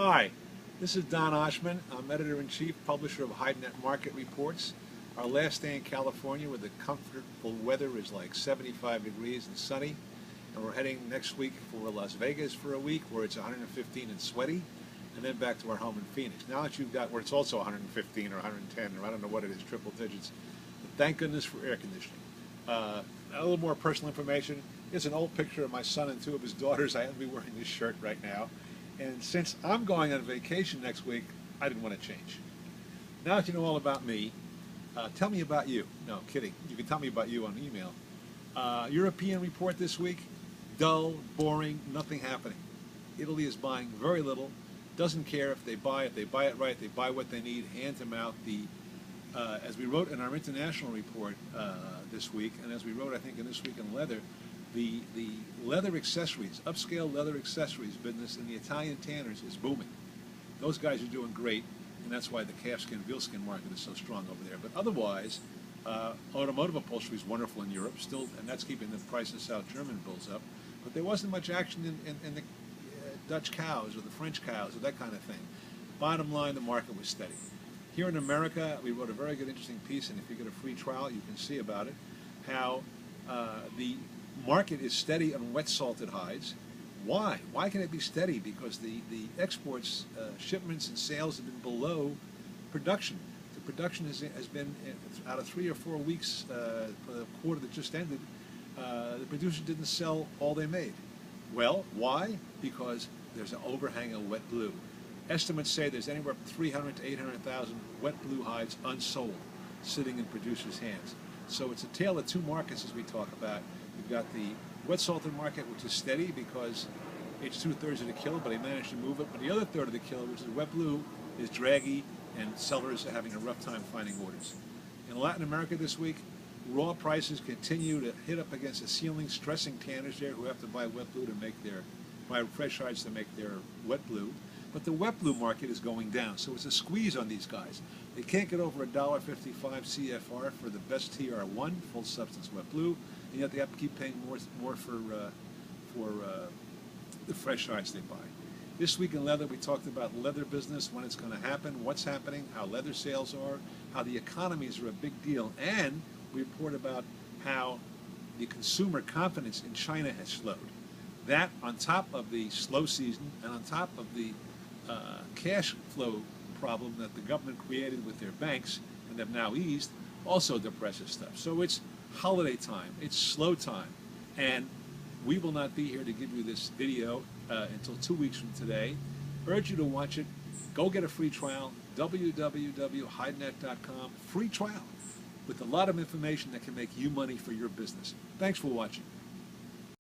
Hi, this is Don Oshman. I'm Editor-in-Chief, Publisher of HideNet Market Reports. Our last day in California with the comfortable weather is like 75 degrees and sunny. And we're heading next week for Las Vegas for a week where it's 115 and sweaty, and then back to our home in Phoenix. Now that you've got where it's also 115 or 110, or I don't know what it is, triple digits, but thank goodness for air conditioning. A little more personal information. Here's an old picture of my son and two of his daughters. I happen to be wearing this shirt right now. And since I'm going on vacation next week, I didn't want to change. Now that you know all about me, tell me about you. No, kidding. You can tell me about you on email. European report this week, dull, boring, nothing happening. Italy is buying very little, doesn't care if they buy it right, they buy what they need, hand to mouth. As we wrote in our international report this week, and as we wrote, I think, in This Week in Leather, the leather accessories, upscale leather accessories business in the Italian tanners is booming. Those guys are doing great, and that's why the calfskin, vealskin market is so strong over there. But otherwise, automotive upholstery is wonderful in Europe still, and that's keeping the price of South German bulls up. But there wasn't much action in the Dutch cows or the French cows or that kind of thing. Bottom line, the market was steady. Here in America, we wrote a very good, interesting piece, and if you get a free trial, you can see about it, how the market is steady on wet salted hides. Why? Why can it be steady? Because the exports, shipments and sales have been below production. The production has been, out of 3 or 4 weeks for the quarter that just ended, the producers didn't sell all they made. Well, why? Because there's an overhang of wet blue. Estimates say there's anywhere from 300 to 800,000 wet blue hides unsold, sitting in producers' hands. So it's a tale of two markets, as we talk about. You've got the wet salted market, which is steady because it's 2/3 of the kilo, but they managed to move it. But the other third of the kilo, which is wet blue, is draggy, and sellers are having a rough time finding orders. In Latin America this week, raw prices continue to hit up against the ceiling, stressing tanners there who have to buy wet blue to make buy fresh hides to make their wet blue. But the wet blue market is going down, so it's a squeeze on these guys. They can't get over $1.55 CFR for the best TR1, full substance wet blue, and yet they have to keep paying more for the fresh hides they buy. This week in leather, we talked about leather business, when it's going to happen, what's happening, how leather sales are, how the economies are a big deal, and we report about how the consumer confidence in China has slowed. That, on top of the slow season and on top of the cash flow problem that the government created with their banks and have now eased, also depresses stuff. So it's holiday time, it's slow time, and we will not be here to give you this video until 2 weeks from today. Urge you to watch it. Go get a free trial, www.hidenet.com, free trial, with a lot of information that can make you money for your business. Thanks for watching.